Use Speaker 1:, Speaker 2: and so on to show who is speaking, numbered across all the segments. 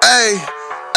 Speaker 1: Hey,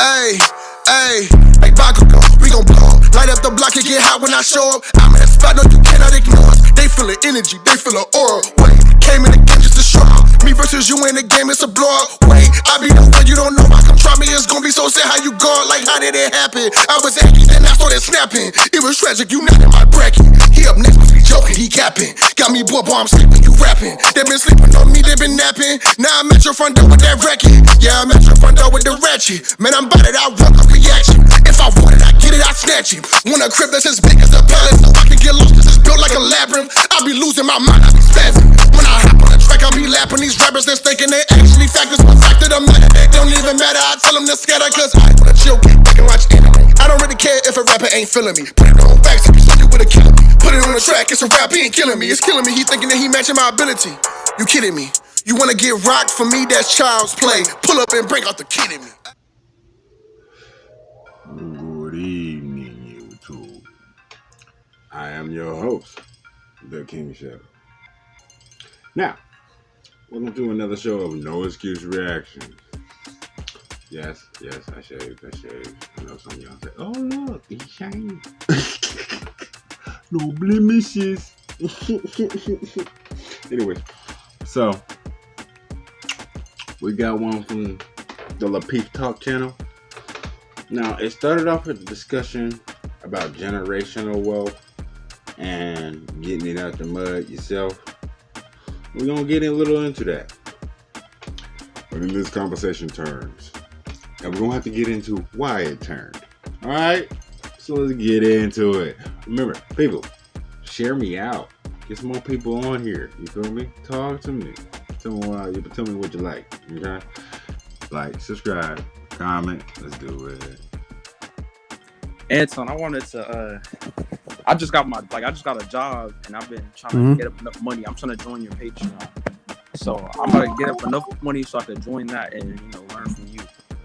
Speaker 1: hey, hey, hey, Bakugo, we gon' blow up. Light up the block and get hot when I show up. I'm at a spot, no, you cannot ignore us. They feel the energy, they feel the aura. Wait, came in the game just to show up. Me versus you in the game, it's a blow up. Wait, I be the one you don't know. I come try me, it's gonna be so sad how you gone. Like, how did it happen? I was acting, then I started snapping. It was tragic, you not in my bracket. He up next, he joking, he capping. Got me boy, I'm sleeping, you rapping. They been sleeping on me, they been napping. Now I'm at your front door with that racket. Yeah, I'm at your front door with the ratchet. Man, I'm about it, I run a reaction. If I want it, I get it, I snatch it. Want a crib that's as big as a palace, so I can get lost, cause it's built like a labyrinth. I be losing my mind, I be spazzing. When I hop on the track, I be lapping these rappers that's thinking they actually factors. But fact of the matter, they don't even matter. I tell them to scatter, cause I wanna chill, kick back and watch anime. I don't really care if a rapper ain't feeling me. Put it on facts, I can show you with a killer. Put it on the track, it's a rap, he ain't killing me. It's killing me, he thinking that he matching my ability. You kidding me? You wanna get rocked for me, that's child's play. Pull up and break out the kid in me.
Speaker 2: Good evening, YouTube. I am your host, The King Shadow. Now, we're going to do another show of No Excuse Reactions. Yes, I shaved. I know some of y'all say, oh look, he's shiny. No blemishes. Anyways, so, we got one from the Lapeef Talk channel. Now, it started off with a discussion about generational wealth and getting it out the mud yourself. We're going to get a little into that. But then this conversation turns. And we're going to have to get into why it turned. Alright? So let's get into it. Remember, people, share me out. Get some more people on here. You feel me? Talk to me. Tell me what you like. Okay? Like, subscribe, comment. Let's do it.
Speaker 3: Anton, I wanted to I just got a job and I've been trying to get up enough money. I'm trying to join your Patreon. So I'm gonna get up enough money so I can join that and learn from you.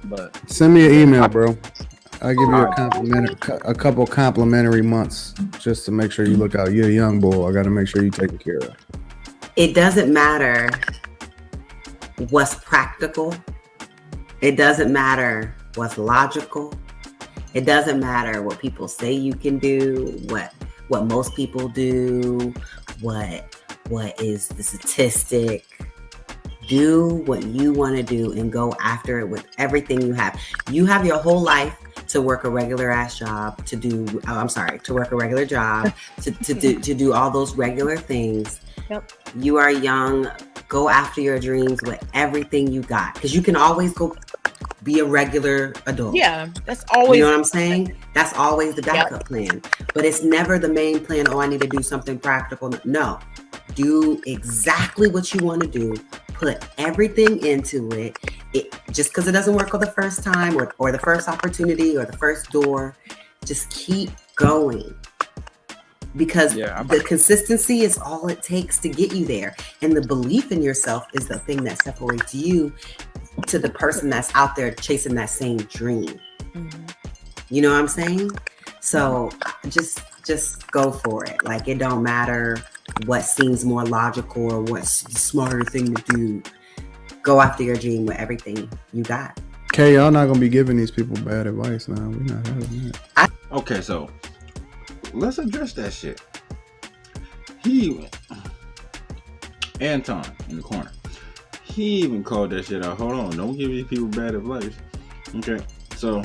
Speaker 3: But
Speaker 4: send me an email, bro. I'll give you a couple complimentary months just to make sure you look out. You're a young boy. I gotta make sure you're taken care of.
Speaker 5: It doesn't matter what's practical. It doesn't matter what's logical. It doesn't matter what people say you can do, what most people do, what is the statistic. Do what you want to do and go after it with everything you have. You have your whole life to work a regular ass job, to work a regular job, to do all those regular things.
Speaker 6: Yep.
Speaker 5: You are young. Go after your dreams with everything you got, because you can always go be a regular adult.
Speaker 6: Yeah, that's always.
Speaker 5: You know what I'm saying? That's always the backup plan. But it's never the main plan. Oh, I need to do something practical. No, do exactly what you want to do. Put everything into it. Just because it doesn't work on the first time or the first opportunity or the first door, just keep going. Because the consistency is all it takes to get you there. And the belief in yourself is the thing that separates you to the person that's out there chasing that same dream.
Speaker 6: Mm-hmm.
Speaker 5: You know what I'm saying? So just go for it. Like, it don't matter what seems more logical or what's the smarter thing to do. Go after your dream with everything you got.
Speaker 4: Okay, y'all not gonna be giving these people bad advice now. We're not having that.
Speaker 2: Okay, so let's address that shit. Anton in the corner. He even called that shit out. Hold on, don't give these people bad advice. Okay, so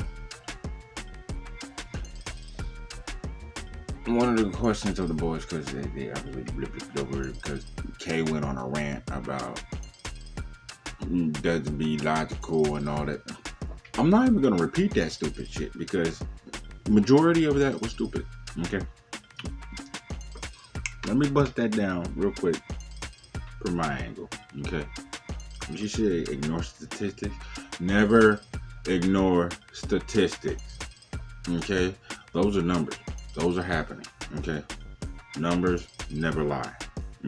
Speaker 2: one of the questions of the boys, because they obviously flipped it over because Kay went on a rant about doesn't be logical and all that. I'm not even gonna repeat that stupid shit because majority of that was stupid. Okay, let me bust that down real quick from my angle. Okay, you should ignore statistics. Never ignore statistics. Okay, those are numbers. Those are happening. Okay, numbers never lie.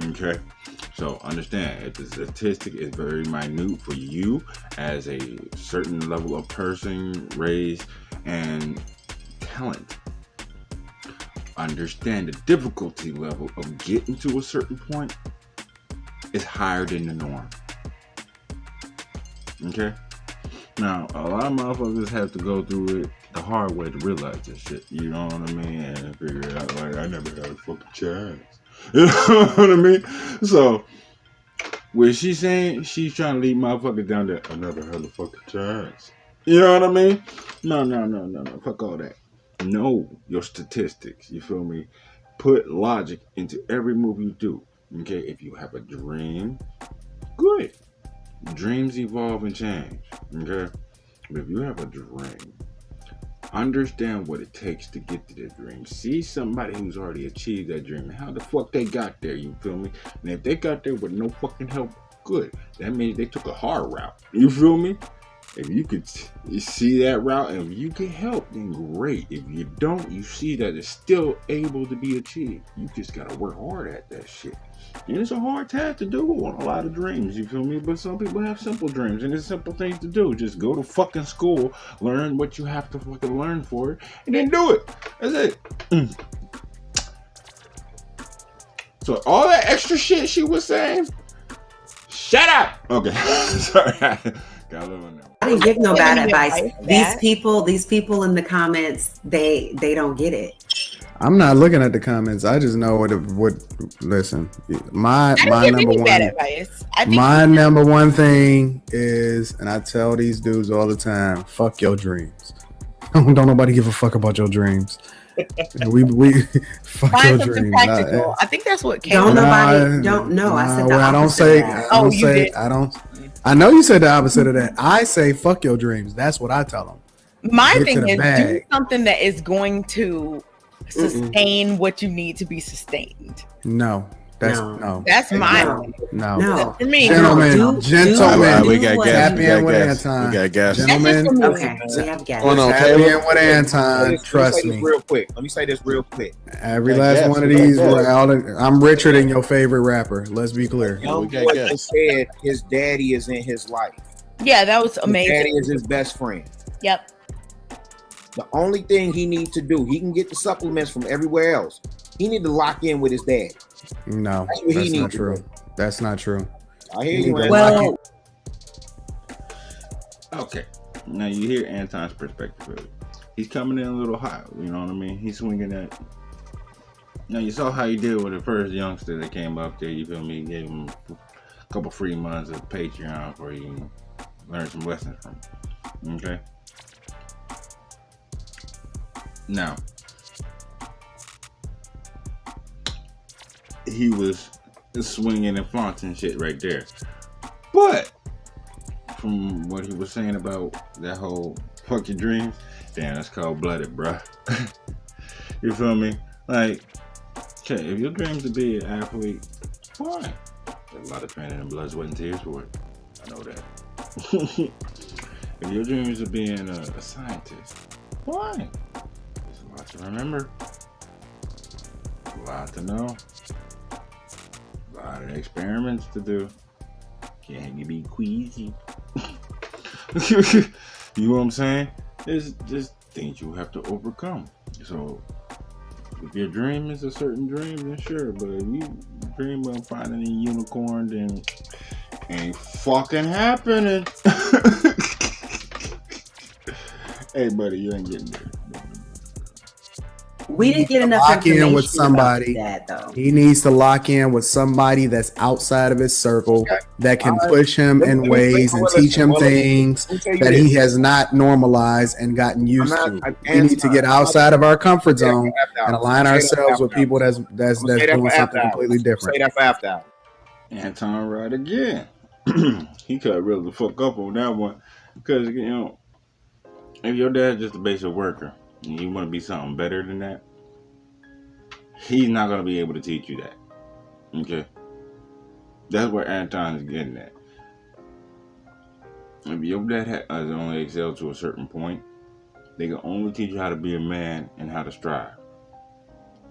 Speaker 2: Okay, so understand if the statistic is very minute for you as a certain level of person, race, and talent, understand the difficulty level of getting to a certain point is higher than the norm. Okay, Now, a lot of motherfuckers have to go through it the hard way to realize this shit. You know what I mean? And figure it out. Like, I never had a fucking chance. You know what I mean? So, when she's saying she's trying to lead motherfuckers down there, I never had a fucking chance. You know what I mean? No. Fuck all that. Know your statistics. You feel me? Put logic into every move you do. Okay? If you have a dream, good. Dreams evolve and change. Okay? But if you have a dream, understand what it takes to get to the dream. See somebody who's already achieved that dream. How the fuck they got there, you feel me? And if they got there with no fucking help, good. That means they took a hard route. You feel me? If you could see that route and if you get help, then great. If you don't, you see that it's still able to be achieved. You just gotta work hard at that shit. And it's a hard task to do on a lot of dreams, you feel me? But some people have simple dreams and it's simple things to do. Just go to fucking school, learn what you have to fucking learn for it, and then do it. That's it. So all that extra shit she was saying, shut up. Okay. Sorry. Got a little now.
Speaker 5: I didn't give no bad advice. These people in the comments, they don't get it.
Speaker 4: I'm not looking at the comments. I just know what. Listen, my number one thing is, and I tell these dudes all the time: fuck your dreams. Don't nobody give a fuck about your dreams. we fuck
Speaker 6: find
Speaker 4: your
Speaker 6: something
Speaker 4: dreams.
Speaker 6: practical. I think that's what Kayla.
Speaker 5: Don't know. I said the
Speaker 4: I don't
Speaker 5: opposite
Speaker 4: say.
Speaker 5: of that.
Speaker 4: I don't. I know you said the opposite of that. I say fuck your dreams. That's what I tell them.
Speaker 6: My
Speaker 4: Get
Speaker 6: thing
Speaker 4: to the
Speaker 6: is
Speaker 4: bag.
Speaker 6: do something that is going to sustain what you need to be sustained.
Speaker 4: No.
Speaker 6: That's my
Speaker 5: No.
Speaker 6: for me.
Speaker 4: Gentlemen,
Speaker 2: We got gas.
Speaker 4: Tap in with Anton.
Speaker 2: We got gas.
Speaker 4: Gentlemen,
Speaker 5: Okay, we have guests.
Speaker 2: Hold on,
Speaker 4: tap
Speaker 2: Kayla.
Speaker 4: in with Anton. Trust me.
Speaker 7: Real quick. Let me say this real quick.
Speaker 4: Every
Speaker 2: We got
Speaker 4: last
Speaker 2: gas.
Speaker 4: one of
Speaker 2: We got
Speaker 4: these,
Speaker 2: gas.
Speaker 4: I'm richer than your favorite rapper. Let's be clear.
Speaker 7: Young
Speaker 2: we got
Speaker 7: boy
Speaker 2: gas.
Speaker 7: just said his daddy is in his life.
Speaker 6: Yeah, that was
Speaker 7: His daddy
Speaker 6: amazing.
Speaker 7: is his best friend.
Speaker 6: Yep.
Speaker 7: The only thing he needs to do, he can get the supplements from everywhere else. He need to lock in with his dad.
Speaker 4: No,
Speaker 7: That's what he
Speaker 4: that's not
Speaker 7: needs to
Speaker 4: true.
Speaker 7: do.
Speaker 4: That's not true.
Speaker 7: I hear
Speaker 4: You
Speaker 7: you,
Speaker 4: need to
Speaker 7: man.
Speaker 4: lock
Speaker 5: Well,
Speaker 2: Okay. Now you hear Anton's perspective of it. He's coming in a little hot. You know what I mean? He's swinging that. Now you saw how he did with the first youngster that came up there. You feel me? Gave him a couple free months of Patreon for you to learn some lessons from. Okay. Now he was swinging and flaunting shit right there, but from what he was saying about that whole fuck your dreams, damn, that's cold-blooded, bruh. You feel me? Like, okay, if your dream to be an athlete, fine. There's a lot of training and blood, sweat, and tears for it. I know that. If your dream is of being a scientist, fine. There's a lot to remember, a lot to know, a lot of experiments to do. Can't be queasy. You know what I'm saying? There's just things you have to overcome. So if your dream is a certain dream, then sure. But if you dream of finding a unicorn, then ain't fucking happening. Hey, buddy, you ain't getting there.
Speaker 5: we didn't get enough
Speaker 4: Lock in
Speaker 5: information
Speaker 4: with somebody.
Speaker 5: about that, though.
Speaker 4: He needs to lock in with somebody that's outside of his circle that can push him in ways and teach him things that he has not normalized and gotten used to. We need to get outside of our comfort zone and align ourselves with people that's doing something completely different.
Speaker 7: Say that for after hours.
Speaker 2: Anton right again. He cut really the fuck up on that one. Because, you know, if your dad's just a basic worker and you want to be something better than that, he's not going to be able to teach you that. Okay? That's where Anton is getting at. If your dad has only excelled to a certain point, they can only teach you how to be a man and how to strive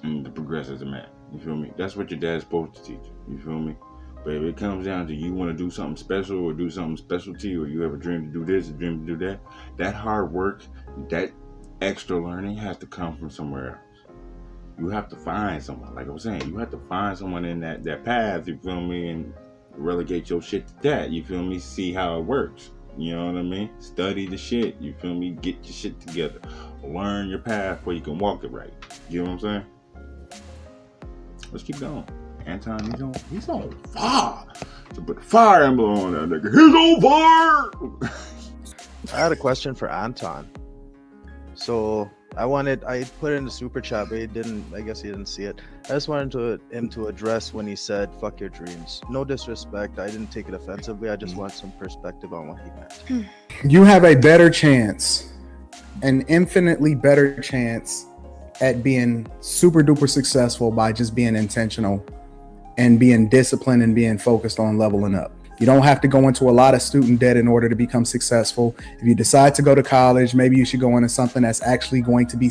Speaker 2: and to progress as a man. You feel me? That's what your dad's supposed to teach you. You feel me? But if it comes down to you want to do something special or do something specialty, or you have a dream to do this, a dream to do that, that hard work, that extra learning has to come from somewhere else. You have to find someone, like I was saying, you have to find someone in that path, you feel me, and relegate your shit to that, you feel me, see how it works. You know what I mean? Study the shit. You feel me? Get your shit together. Learn your path where you can walk it right. You know what I'm saying? Let's keep going. Anton, he's on fire. To put the fire emblem on that nigga. He's on fire.
Speaker 8: I had a question for Anton. So I put it in the super chat, but I guess he didn't see it. I just wanted him to address when he said, fuck your dreams. No disrespect. I didn't take it offensively. I just want some perspective on what he meant.
Speaker 4: You have a better chance, an infinitely better chance at being super duper successful by just being intentional and being disciplined and being focused on leveling up. You don't have to go into a lot of student debt in order to become successful. If you decide to go to college, maybe you should go into something that's actually going to be,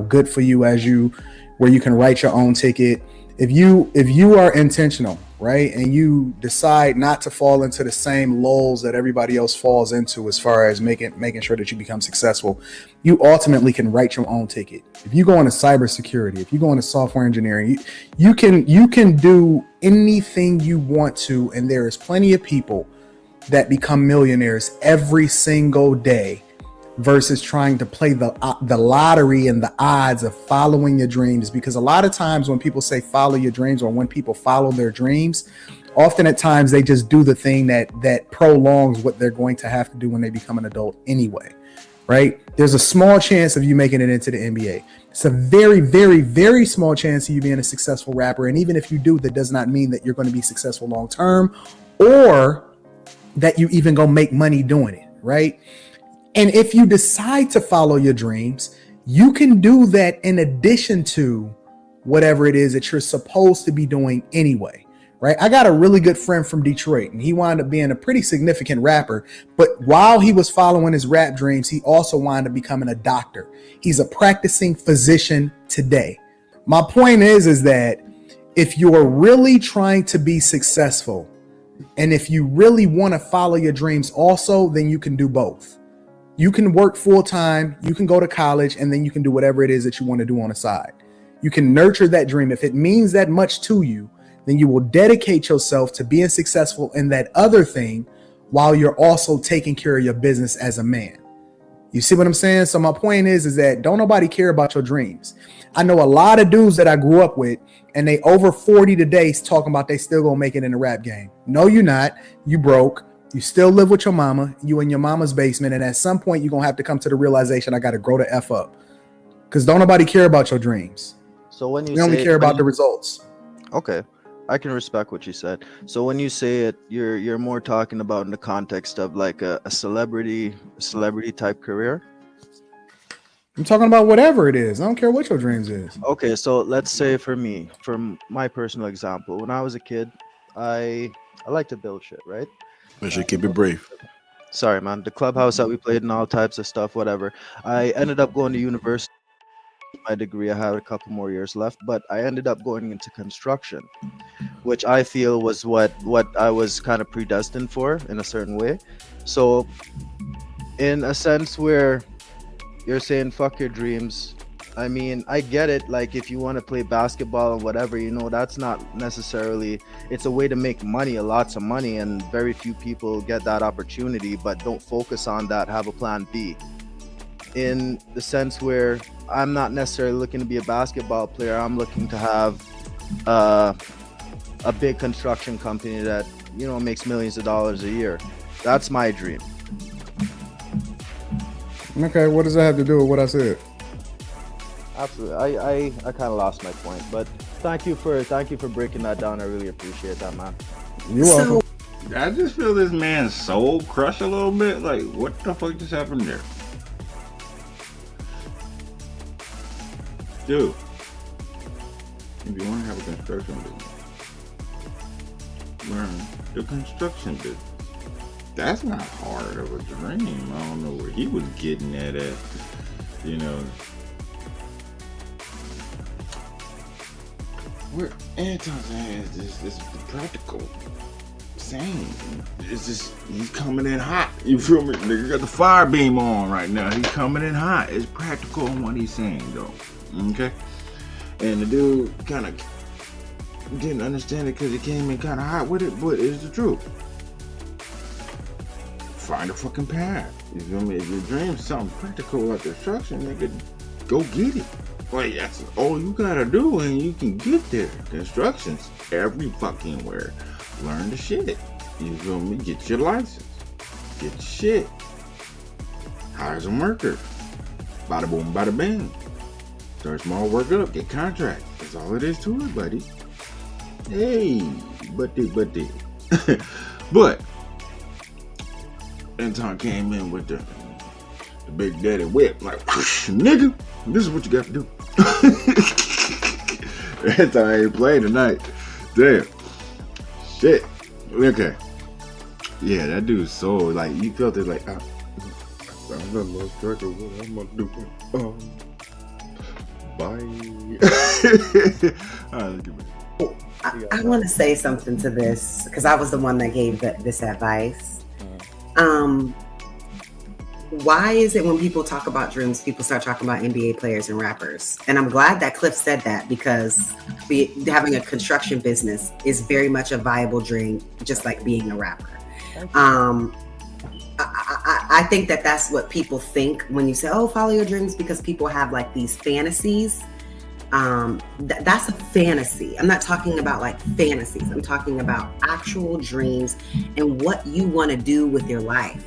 Speaker 4: good for you where you can write your own ticket. If you are intentional, right, and you decide not to fall into the same lulls that everybody else falls into as far as making sure that you become successful, you ultimately can write your own ticket. If you go into cybersecurity, if you go into software engineering, you can do anything you want to, and there is plenty of people that become millionaires every single day versus trying to play the lottery and the odds of following your dreams. Because a lot of times when people say follow your dreams, or when people follow their dreams, often at times they just do the thing that prolongs what they're going to have to do when they become an adult anyway, right? There's a small chance of you making it into the NBA. It's a very, very, very small chance of you being a successful rapper. And even if you do, that does not mean that you're going to be successful long term, or that you even go make money doing it, right? And if you decide to follow your dreams, you can do that in addition to whatever it is that you're supposed to be doing anyway, right? I got a really good friend from Detroit, and he wound up being a pretty significant rapper. But while he was following his rap dreams, he also wound up becoming a doctor. He's a practicing physician today. My point is that if you're really trying to be successful, and if you really want to follow your dreams also, then you can do both. You can work full time, you can go to college, and then you can do whatever it is that you want to do on the side. You can nurture that dream. If it means that much to you, then you will dedicate yourself to being successful in that other thing while you're also taking care of your business as a man. You see what I'm saying? So my point is that don't nobody care about your dreams. I know a lot of dudes that I grew up with, and they over 40 today talking about they still gonna make it in the rap game. No, you're not. You broke. You still live with your mama. You in your mama's basement. And at some point, you're going to have to come to the realization, I got to grow the F up. Because don't nobody care about your dreams.
Speaker 8: So when you
Speaker 4: they only care about the results.
Speaker 8: Okay. I can respect what you said. So when you say it, you're more talking about in the context of like a celebrity type career?
Speaker 4: I'm talking about whatever it is. I don't care what your dreams is.
Speaker 8: Okay. So let's say for me, from my personal example, when I was a kid, I like to build shit, right?
Speaker 1: Make sure you keep it brief.
Speaker 8: Sorry, man. The clubhouse that we played and all types of stuff, whatever. I ended up going to university. My degree, I had a couple more years left, but I ended up going into construction, which I feel was what I was kind of predestined for in a certain way. So, in a sense where you're saying fuck your dreams, I mean, I get it. Like, if you want to play basketball and whatever, that's not necessarily, it's a way to make money, lots of money, and very few people get that opportunity, but don't focus on that, have a plan B. In the sense where I'm not necessarily looking to be a basketball player, I'm looking to have a big construction company that, makes millions of dollars a year. That's my dream.
Speaker 4: Okay, what does that have to do with what I said?
Speaker 8: Absolutely. I kind of lost my point, but thank you for breaking that down. I really appreciate that, man.
Speaker 4: You're welcome.
Speaker 2: I just feel this man's soul crush a little bit. Like, what the fuck just happened there? Dude, if you want to have a construction business, learn the construction business. That's not hard of a dream. I don't know where he was getting at. Where Anton's is this practical saying. It's just, he's coming in hot. You feel me? Nigga got the fire beam on right now. He's coming in hot. It's practical on what he's saying, though. Okay? And the dude kind of didn't understand it because he came in kind of hot with it, but it's the truth. find a fucking path. You feel me? If your dream's something practical like construction, nigga, go get it. Like, that's all you gotta do and you can get there. Construction's every fucking where. Learn the shit. You feel me? Get your license. Get your shit. Hire some workers. Bada boom, bada bing. Start small, work up, get contract. That's all it is to it, buddy. Hey, but but Anton came in with the big daddy whip, like, nigga, this is what you got to do. Anton ain't playing tonight. Damn. Shit. Okay. Yeah, that dude's so, like, you felt it like, I'm not lost track of what I'm gonna do. Bye. All right,
Speaker 5: I want to say something to this because I was the one that gave this advice. Why is it when people talk about dreams, people start talking about NBA players and rappers? And I'm glad that Cliff said that because having a construction business is very much a viable dream, just like being a rapper. I think that that's what people think when you say, oh, follow your dreams, because people have like these fantasies. That's a fantasy. I'm not talking about like fantasies. I'm talking about actual dreams and what you want to do with your life.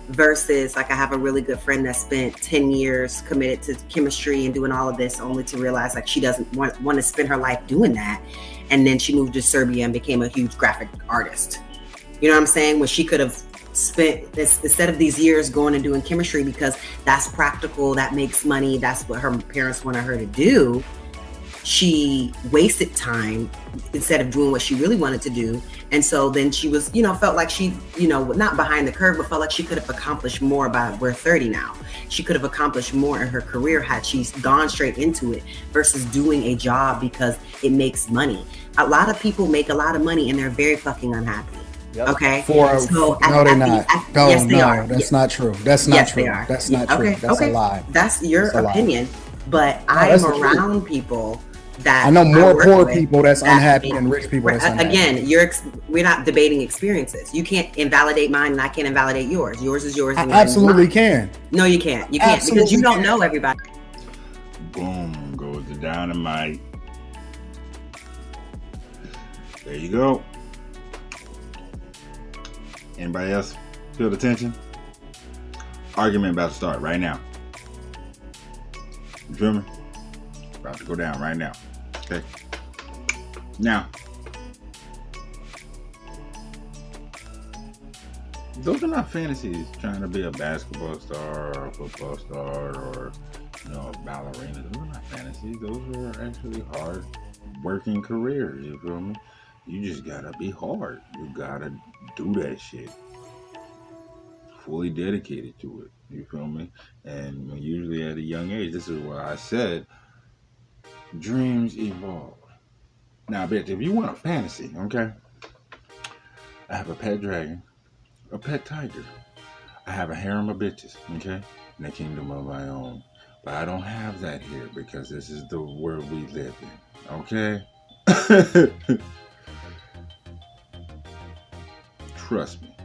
Speaker 5: Versus, like, I have a really good friend that spent 10 years committed to chemistry and doing all of this only to realize like she doesn't want to spend her life doing that. And then she moved to Serbia and became a huge graphic artist. You know what I'm saying? When she could have spent this, instead of these years going and doing chemistry because that's practical, that makes money, that's what her parents wanted her to do. She wasted time instead of doing what she really wanted to do. And so then she was, felt like she, not behind the curve, but felt like she could have accomplished more we're 30 now. She could have accomplished more in her career had she gone straight into it versus doing a job because it makes money. A lot of people make a lot of money and they're very fucking unhappy.
Speaker 4: Yep.
Speaker 5: Okay.
Speaker 4: No, they're not.
Speaker 5: Yes, they are.
Speaker 4: That's not true. That's not true.
Speaker 5: They are.
Speaker 4: That's not true.
Speaker 5: Okay.
Speaker 4: That's a lie.
Speaker 5: That's your opinion. But I am around people that
Speaker 4: I know more poor people that's unhappy than rich people that's unhappy.
Speaker 5: Again, we're not debating experiences. You can't invalidate mine and I can't invalidate yours. Yours is yours.
Speaker 4: I absolutely can.
Speaker 5: No, you can't. You can't because you don't know everybody.
Speaker 2: Boom goes the dynamite. There you go. Anybody else feel the tension? Argument about to start right now. You feel me? About to go down right now. Okay. Now, those are not fantasies. Trying to be a basketball star or a football star or a ballerina. Those are not fantasies. Those are actually hard working careers. You feel me? You just gotta be hard. You gotta do that shit. Fully dedicated to it. You feel me? And usually at a young age, this is why I said dreams evolve. Now, bitch, if you want a fantasy, okay? I have a pet dragon, a pet tiger. I have a harem of bitches, okay? In the kingdom of my own. But I don't have that here because this is the world we live in, okay? Trust me.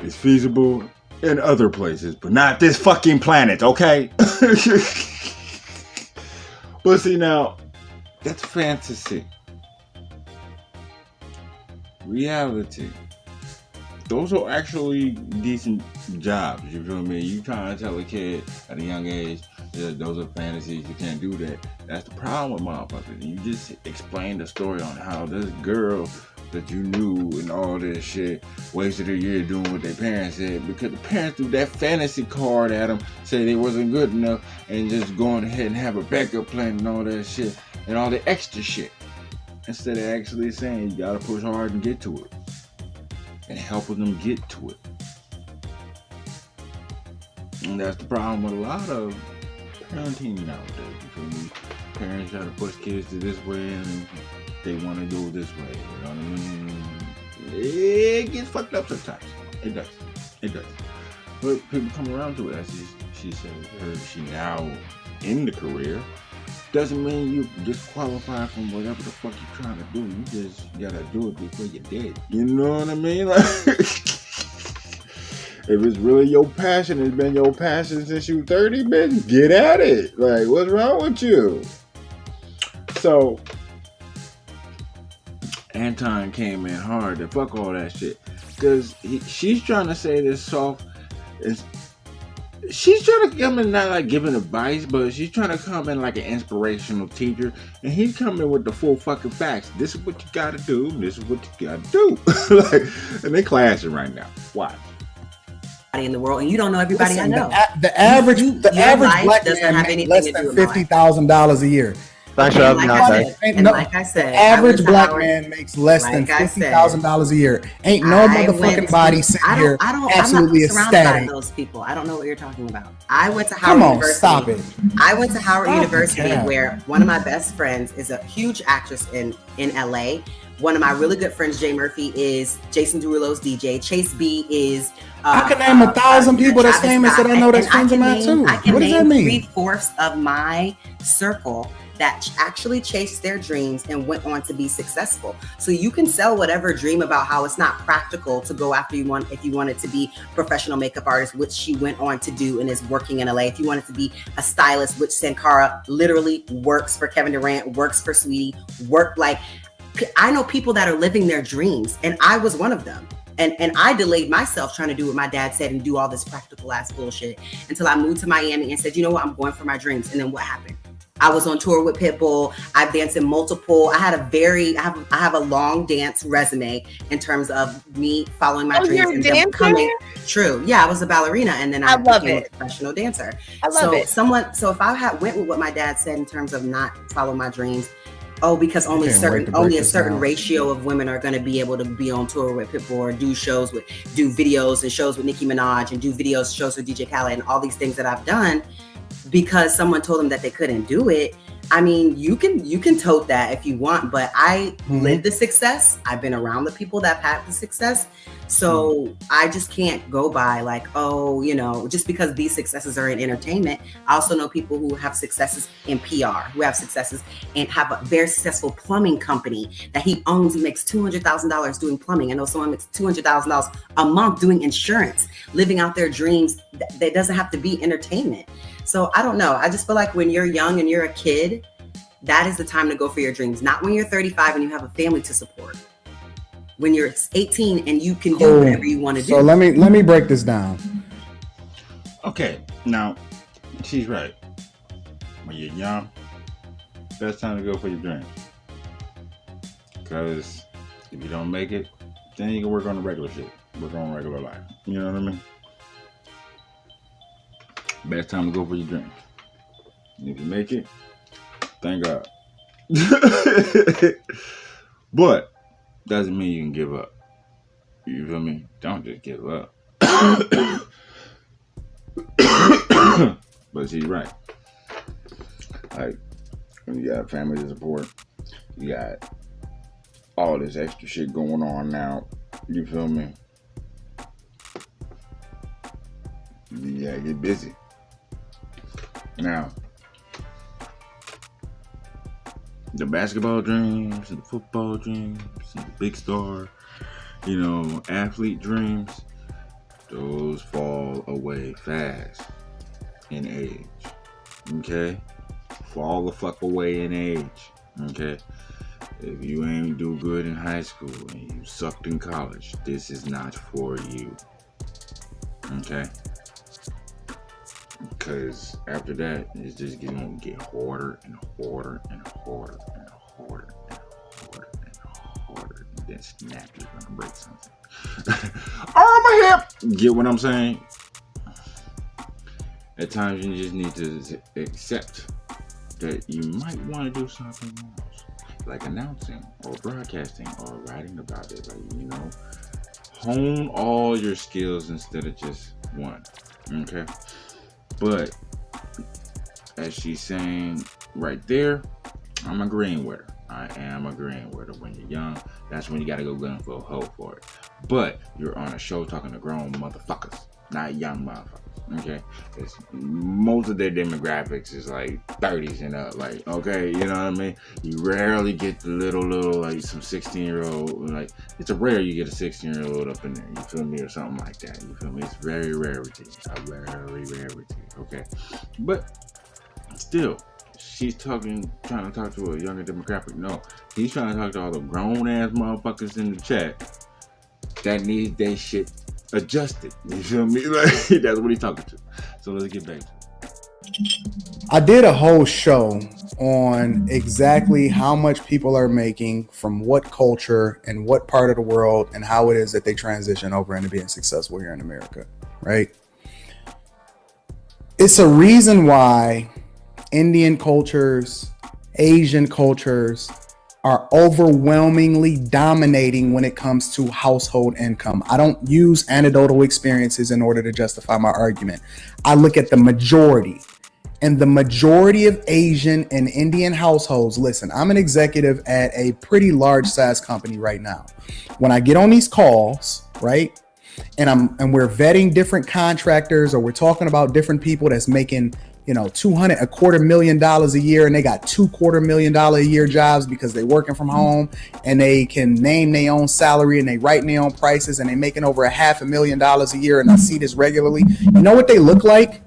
Speaker 2: It's feasible in other places, but not this fucking planet, okay? But see, now, that's fantasy. Reality. Those are actually decent jobs, you feel me? You trying to tell a kid at a young age, yeah, those are fantasies, you can't do that. That's the problem with motherfuckers. You just explained the story on how this girl that you knew and all this shit wasted a year doing what their parents said because the parents threw that fantasy card at them, said they wasn't good enough, and just going ahead and have a backup plan and all that shit and all the extra shit instead of actually saying you gotta push hard and get to it and helping them get to it. And that's the problem with a lot of parenting nowadays. You feel me? Parents try to push kids to this way and they want to do it this way. You know what I mean? It gets fucked up sometimes. It does. It does. But people come around to it. As she said, she now in the career. doesn't mean you disqualify from whatever the fuck you're trying to do. You just gotta do it before you're dead. You know what I mean? Like, if it's really your passion, it's been your passion since you 30, bitch, get at it. Like, what's wrong with you? So, Anton came in hard to fuck all that shit. Because she's trying to say this soft. She's trying to come in, not like giving advice, but she's trying to come in like an inspirational teacher. And he's coming with the full fucking facts. This is what you gotta do. This is what you gotta do. Like, and they clashing right now. Why?
Speaker 5: In the world, and you don't know everybody.
Speaker 4: Listen,
Speaker 5: I know
Speaker 4: the average black
Speaker 5: doesn't
Speaker 4: man
Speaker 5: have
Speaker 4: makes
Speaker 5: anything
Speaker 4: less
Speaker 5: to do
Speaker 4: than
Speaker 5: with my life.
Speaker 4: $50,000 a year.
Speaker 8: Thanks for having me on, guys.
Speaker 5: And like I said,
Speaker 4: the average black
Speaker 5: Howard,
Speaker 4: man makes less than
Speaker 5: like I said,
Speaker 4: $50,000 a year. Ain't no motherfucking body sitting here absolutely
Speaker 5: I'm not surrounded
Speaker 4: ecstatic.
Speaker 5: by those people. I don't know what you're talking about. I went to Howard University.
Speaker 4: Stop it.
Speaker 5: I went to Howard University,
Speaker 4: yeah.
Speaker 5: where one of my best friends is a huge actress in LA. One of my really good friends, Jay Murphy, is Jason Derulo's DJ. Chase B is.
Speaker 4: I can name 1,000 people that's famous that I know that's friends of mine too. What does that mean?
Speaker 5: 3/4 of my circle that actually chased their dreams and went on to be successful. So you can sell whatever dream about how it's not practical to go after if you wanted to be professional makeup artist, which she went on to do and is working in LA. If you wanted to be a stylist, which Sankara literally works for Kevin Durant, works for Sweetie, I know people that are living their dreams, and I was one of them. And I delayed myself trying to do what my dad said and do all this practical ass bullshit until I moved to Miami and said, you know what, I'm going for my dreams. And then what happened? I was on tour with Pitbull. I've danced in multiple. I have a long dance resume in terms of me following my dreams and them coming true. Yeah, I was a ballerina, and then I became a professional dancer.
Speaker 6: I love it.
Speaker 5: So if I went with what my dad said in terms of not follow my dreams, because only a certain ratio of women are going to be able to be on tour with Pitbull or do videos and shows with Nicki Minaj and do shows with DJ Khaled and all these things that I've done because someone told them that they couldn't do it. I mean, you can tote that if you want, but I lived the success. I've been around the people that had the success. So I just can't go by like, just because these successes are in entertainment. I also know people who have successes in PR, who have successes and have a very successful plumbing company that he owns. He makes $200,000 doing plumbing. I know someone makes $200,000 a month doing insurance, living out their dreams. That doesn't have to be entertainment. So I don't know. I just feel like when you're young and you're a kid, that is the time to go for your dreams. Not when you're 35 and you have a family to support. When you're 18 and you can do whatever you want to do.
Speaker 4: So let me break this down.
Speaker 2: Okay, now she's right. When you're young, best time to go for your dreams. Because if you don't make it, then you can work on the regular shit. Work on regular life. You know what I mean? Best time to go for your dreams. And if you make it, thank God. But doesn't mean you can give up. You feel me? Don't just give up. But she's right. Like, when you got family to support, you got all this extra shit going on now. You feel me? You gotta get busy. Now, the basketball dreams, the football dreams, the big star, athlete dreams, those fall away fast in age. Okay? Fall the fuck away in age. Okay? If you ain't do good in high school and you sucked in college, this is not for you. Okay? Because after that, it's just going to get harder and harder and harder and harder and harder and harder. And then snap, you're going to break something. Oh, my hip! Get what I'm saying? At times, you just need to accept that you might want to do something else. Like announcing or broadcasting or writing about it. Hone all your skills instead of just one. Okay? But as she's saying right there, I'm agreeing with her. I am agreeing with her. When you're young, that's when you gotta go gun for a hoe for it. But you're on a show talking to grown motherfuckers, not young motherfuckers. Okay, most of their demographics is like 30s and up. Like, okay, you know what I mean? You rarely get the little like some 16-year-old. Like, it's a rare you get a 16-year-old up in there. You feel me, or something like that. You feel me? It's very rarity. A very rarity. Okay, but still, she's trying to talk to a younger demographic. No, he's trying to talk to all the grown ass motherfuckers in the chat that need their shit adjusted. You feel me? Like, that's what he's talking to. So let's get back to it.
Speaker 4: I did a whole show on exactly how much people are making from what culture and what part of the world and how it is that they transition over into being successful here in America, right? It's a reason why Indian cultures, Asian cultures are overwhelmingly dominating when it comes to household income. I don't use anecdotal experiences in order to justify my argument. I look at the majority. And the majority of Asian and Indian households, listen, I'm an executive at a pretty large size company right now. When I get on these calls, right, and we're vetting different contractors, or we're talking about different people that's making, you know, $250,000 a year, and they got $250,000 a year jobs because they're working from home and they can name their own salary and they write their own prices and they're making over $500,000 a year. And I see this regularly. You know what they look like?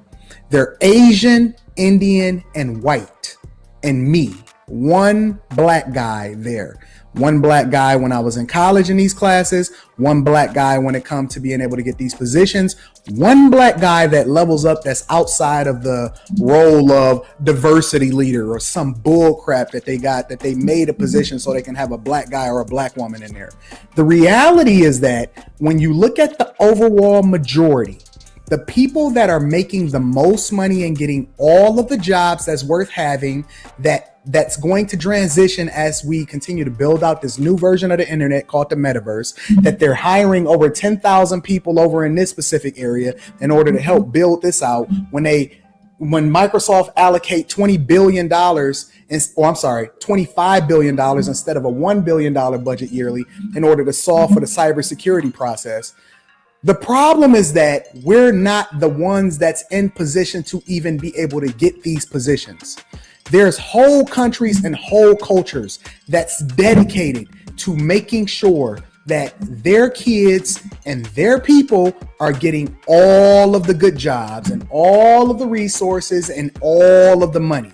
Speaker 4: They're Asian, Indian, and white, and me, one black guy there. One black guy when I was in college in these classes, one black guy when it comes to being able to get these positions, one black guy that levels up that's outside of the role of diversity leader or some bull crap that they got, that they made a position so they can have a black guy or a black woman in there. The reality is that when you look at the overall majority, the people that are making the most money and getting all of the jobs that's worth having, that's going to transition as we continue to build out this new version of the internet called the metaverse, that they're hiring over 10,000 people over in this specific area in order to help build this out. When Microsoft allocate $25 billion instead of a $1 billion budget yearly in order to solve for the cybersecurity process. The problem is that we're not the ones that's in position to even be able to get these positions. There's whole countries and whole cultures that's dedicated to making sure that their kids and their people are getting all of the good jobs and all of the resources and all of the money.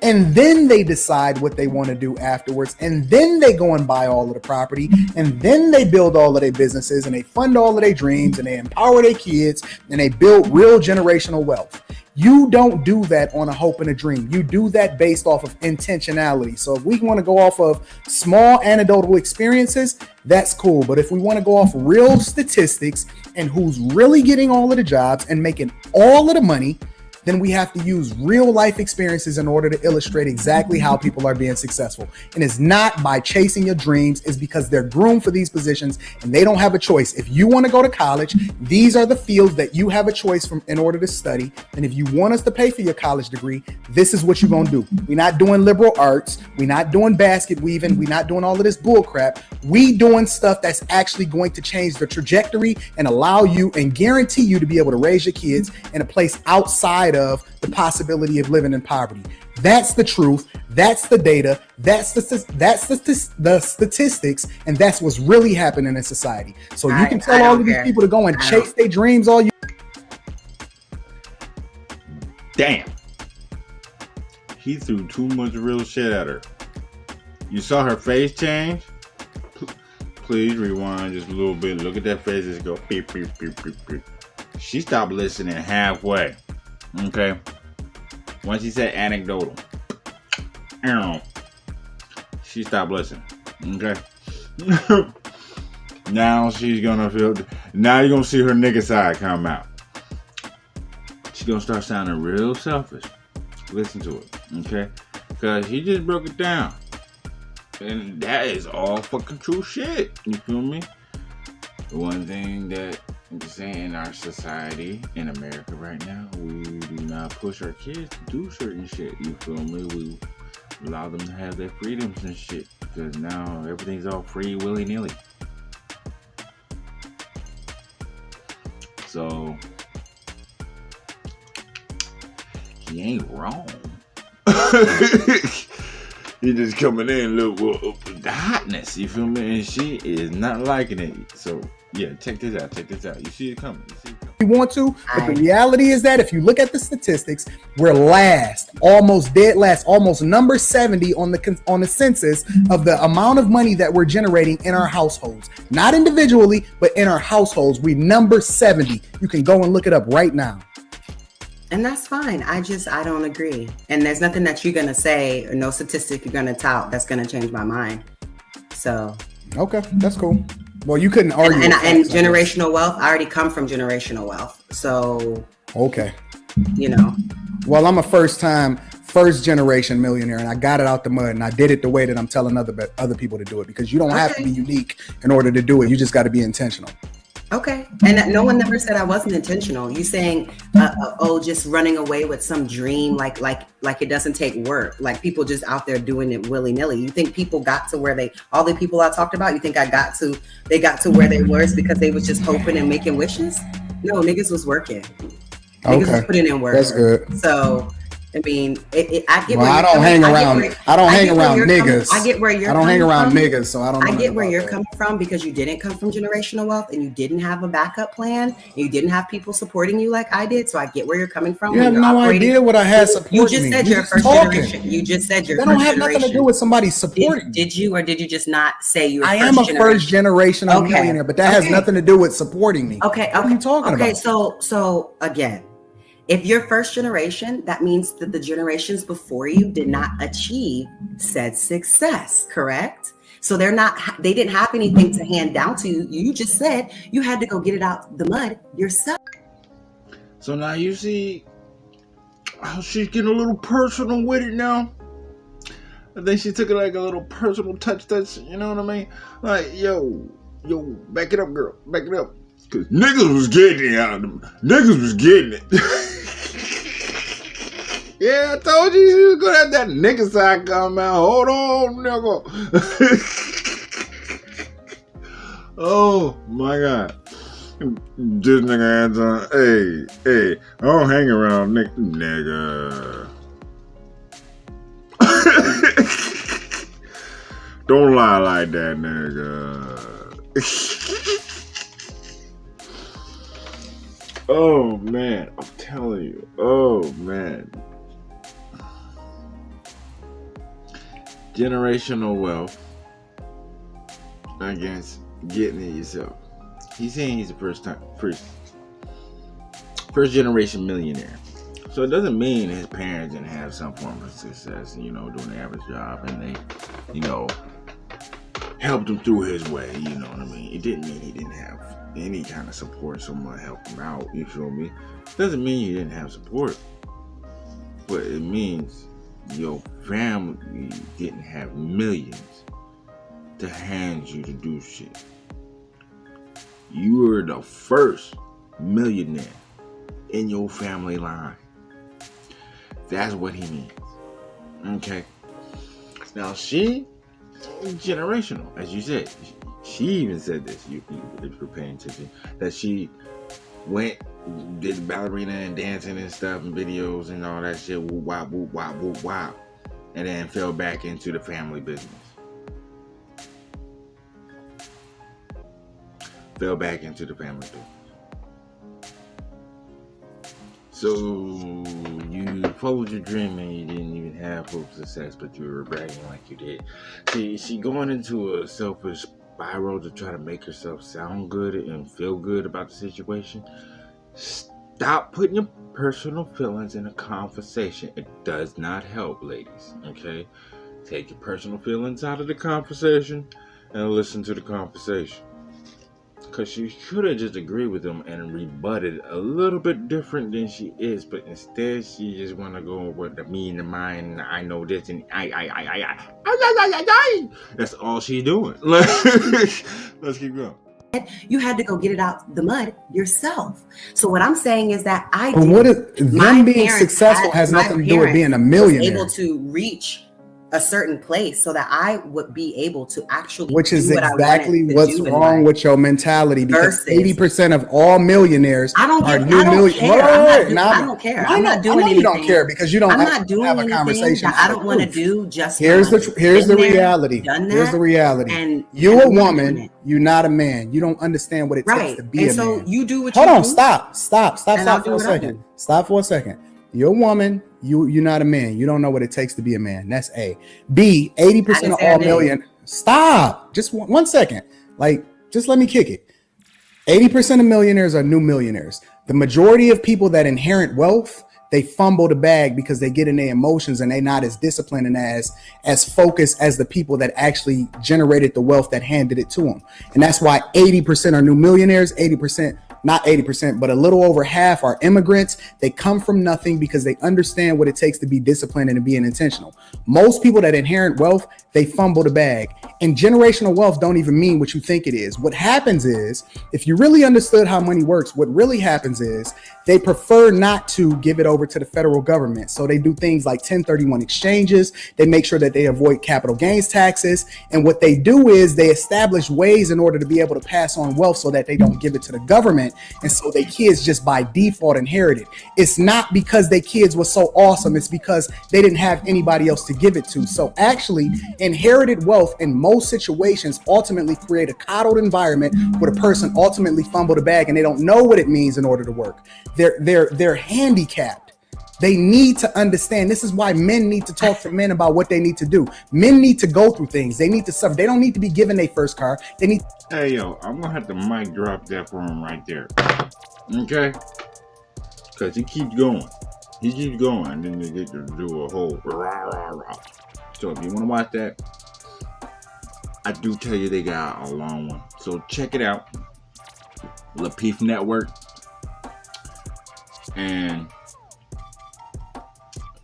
Speaker 4: And then they decide what they want to do afterwards. And then they go and buy all of the property. And then they build all of their businesses and they fund all of their dreams and they empower their kids and they build real generational wealth. You don't do that on a hope and a dream. You do that based off of intentionality. So if we want to go off of small anecdotal experiences, that's cool. But if we want to go off real statistics and who's really getting all of the jobs and making all of the money, then we have to use real life experiences in order to illustrate exactly how people are being successful. And it's not by chasing your dreams, it's because they're groomed for these positions and they don't have a choice. If you want to go to college, these are the fields that you have a choice from in order to study. And if you want us to pay for your college degree, this is what you're going to do. We're not doing liberal arts. We're not doing basket weaving. We're not doing all of this bull crap. We doing stuff that's actually going to change the trajectory and allow you and guarantee you to be able to raise your kids in a place outside of the possibility of living in poverty. That's the truth. That's the data. That's the statistics, and that's what's really happening in society. So you can tell all of these people to go and chase their dreams all you.
Speaker 2: Damn. He threw too much real shit at her. You saw her face change? Please rewind just a little bit. Look at that face. Just go beep, beep, beep, beep, beep. She stopped listening halfway. Okay. Once he said anecdotal, she stopped listening. Okay. Now she's gonna feel. Now you're gonna see her nigga side come out. She's gonna start sounding real selfish. Listen to it, okay? Because he just broke it down, and that is all fucking true shit. You feel me? The one thing that I'm just saying, in our society, in America right now, we do not push our kids to do certain shit. You feel me? We allow them to have their freedoms and shit, because now everything's all free, willy-nilly. So She ain't wrong. He just coming in, look, the hotness, you feel me? And she is not liking it. So, yeah, check this out. You see it coming.
Speaker 4: You want to, but the reality is that if you look at the statistics, we're last, almost dead last, almost number 70 on the census of the amount of money that we're generating in our households. Not individually, but in our households. We number 70. You can go and look it up right now.
Speaker 5: And that's fine. I don't agree. And there's nothing that you're going to say or no statistic you're going to tout that's going to change my mind. So. Okay,
Speaker 4: that's cool. Well, you couldn't argue.
Speaker 5: And generational wealth, I already come from generational wealth. So.
Speaker 4: Okay.
Speaker 5: You know.
Speaker 4: Well, I'm a first generation millionaire, and I got it out the mud, and I did it the way that I'm telling other people to do it, because you don't have to be unique in order to do it. You just got to be intentional.
Speaker 5: Okay. And no one never said I wasn't intentional. You saying, just running away with some dream, like it doesn't take work, like people just out there doing it willy nilly. You think people got to where all the people I talked about, you think they got to where they were because they was just hoping and making wishes? No, niggas was working. Niggas was putting in work.
Speaker 4: That's good.
Speaker 5: So, I mean, I get.
Speaker 4: Well, I don't hang around niggas.
Speaker 5: I get where you're.
Speaker 4: I don't hang around niggas, so I don't.
Speaker 5: I get where you're coming from, because you didn't come from generational wealth, and you didn't have a backup plan. And you didn't have people supporting you like I did. So I get where you're coming from.
Speaker 4: You have no idea what I had supporting me.
Speaker 5: You just said you're first generation. You just said you're.
Speaker 4: That don't have nothing to do with somebody supporting.
Speaker 5: Did you, or did you just not say you were?
Speaker 4: I am a first generation millionaire, but that has nothing to do with supporting me.
Speaker 5: Okay.
Speaker 4: What are you talking about?
Speaker 5: Okay. So again. If you're first generation, that means that the generations before you did not achieve said success, correct? So they didn't have anything to hand down to you. You just said you had to go get it out the mud yourself.
Speaker 2: So now you see how she's getting a little personal with it now. I think she took it like a little personal touch, you know what I mean? Like, yo, back it up, girl, back it up. Cause niggas was getting it out of them. Niggas was getting it. Yeah, I told you was gonna have that nigga side come out. Hold on, nigga. Oh my God. This nigga Anton, hey, I don't hang around nigga. Don't lie like that, nigga. Oh man, I'm telling you. Oh man. Generational wealth against getting it yourself. He's saying he's a first generation millionaire. So it doesn't mean his parents didn't have some form of success, doing the average job, and they, helped him through his way, you know what I mean? It didn't mean he didn't have any kind of support, someone help him out, you feel me? Doesn't mean you didn't have support, but it means your family didn't have millions to hand you to do shit. You were the first millionaire in your family line. That's what he means. Okay. Now she generational, as you said. She even said this, if you're paying attention, that she went, did ballerina and dancing and stuff and videos and all that shit, woo wop, woo wop, woo wop, and then fell back into the family business. So you followed your dream and you didn't even have hope of success, but you were bragging like you did. See, she going into a selfish spiral to try to make herself sound good and feel good about the situation. Stop putting your personal feelings in a conversation. It does not help, ladies. Okay? Take your personal feelings out of the conversation and listen to the conversation. Because she should have just agreed with him and rebutted a little bit different than she is, but instead she just want to go with the me and the mine, I know this, and I. That's all she's doing. Let's keep going.
Speaker 5: You had to go get it out the mud yourself. So what I'm saying is that
Speaker 4: them being successful has nothing to do with being a millionaire.
Speaker 5: Able to reach a certain place so that I would be able to actually
Speaker 4: which is
Speaker 5: do what
Speaker 4: exactly
Speaker 5: I wanted to
Speaker 4: what's
Speaker 5: do in
Speaker 4: wrong
Speaker 5: life.
Speaker 4: with your mentality, because
Speaker 5: Versus-
Speaker 4: 80% of all millionaires
Speaker 5: I don't
Speaker 4: are
Speaker 5: give,
Speaker 4: new
Speaker 5: I don't
Speaker 4: millionaires.
Speaker 5: care. I don't care. I'm not doing
Speaker 4: I know
Speaker 5: anything.
Speaker 4: you don't care because you don't
Speaker 5: I'm not
Speaker 4: have
Speaker 5: doing
Speaker 4: a
Speaker 5: anything
Speaker 4: conversation.
Speaker 5: that I don't want to do just
Speaker 4: Here's
Speaker 5: for
Speaker 4: the
Speaker 5: money.
Speaker 4: here's
Speaker 5: Been
Speaker 4: the
Speaker 5: there,
Speaker 4: reality.
Speaker 5: done
Speaker 4: Here's the
Speaker 5: that,
Speaker 4: reality.
Speaker 5: and
Speaker 4: You're
Speaker 5: I'm
Speaker 4: a
Speaker 5: not doing
Speaker 4: woman.
Speaker 5: it.
Speaker 4: You're not a man. You don't understand what it takes
Speaker 5: Right.
Speaker 4: to be
Speaker 5: And
Speaker 4: a
Speaker 5: so
Speaker 4: man.
Speaker 5: you do what
Speaker 4: Hold
Speaker 5: you
Speaker 4: on.
Speaker 5: do.
Speaker 4: Stop
Speaker 5: and I'll do
Speaker 4: for a
Speaker 5: what I
Speaker 4: second.
Speaker 5: do.
Speaker 4: Stop for a second. You're a woman. You're not a man. You don't know what it takes to be a man. That's A. B, 80% of all million. Stop. Just 1 second. Like, just let me kick it. 80% of millionaires are new millionaires. The majority of people that inherit wealth, they fumble the bag because they get in their emotions and they're not as disciplined and as focused as the people that actually generated the wealth that handed it to them. And that's why 80% are new millionaires, 80%, not 80%, but a little over half are immigrants. They come from nothing because they understand what it takes to be disciplined and to being intentional. Most people that inherit wealth, they fumble the bag. And generational wealth don't even mean what you think it is. What happens is, if you really understood how money works, what really happens is they prefer not to give it over to the federal government. So they do things like 1031 exchanges. They make sure that they avoid capital gains taxes. And what they do is they establish ways in order to be able to pass on wealth so that they don't give it to the government. And so their kids just by default inherit it. It's not because their kids were so awesome. It's because they didn't have anybody else to give it to. So actually, inherited wealth in most situations ultimately create a coddled environment where the person ultimately fumbled the bag and they don't know what it means in order to work. They're handicapped. They need to understand. This is why men need to talk to men about what they need to do. Men need to go through things. They need to suffer. They don't need to be given their first car. They need.
Speaker 2: Hey, yo, I'm gonna have to mic drop that for him right there. Okay? Because he keeps going. He keeps going, and then they get to do a whole rah, rah, rah. So if you want to watch that, I do tell you they got a long one. So check it out. Lapeef Network. And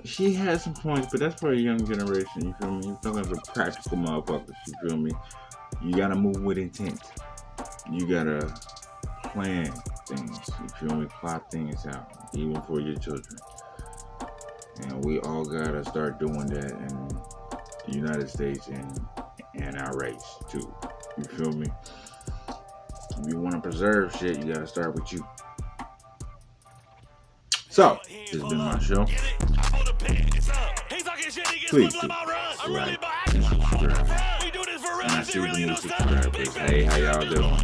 Speaker 2: she has some points, but that's for a young generation, you feel me? You're talking to practical motherfuckers, you feel me? You gotta move with intent. You gotta plan things, you feel me? Plot things out, even for your children. And we all gotta start doing that in the United States and our race too. You feel me? If you wanna preserve shit, you gotta start with you. So, this has been my show. Please do like and subscribe. And I see the new subscribers. Hey, how y'all doing?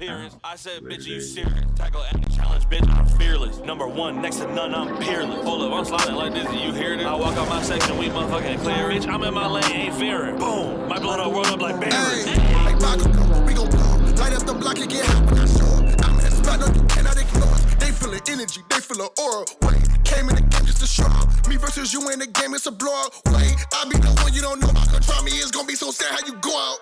Speaker 2: And
Speaker 9: I said, bitch, you serious? Tackle any challenge, bitch, I'm fearless. Number one, next to none, I'm peerless. Hold up, I'm sliding like this, do you hear this? I walk out my section, we motherfucking clear. Bitch, I'm in my lane, ain't fearing. Boom, my blood all rolled up like berries.
Speaker 1: Like Bakugo, we gon' blow. Light up the block and get hot when I show up. I'm in a spot, no, you cannot ignore us. They feel the energy, they feel the aura. Wait, came in the game just to show up. Me versus you in the game, it's a blowout. Wait, I be the one you don't know about. Try me, it's gonna be so sad how you go out.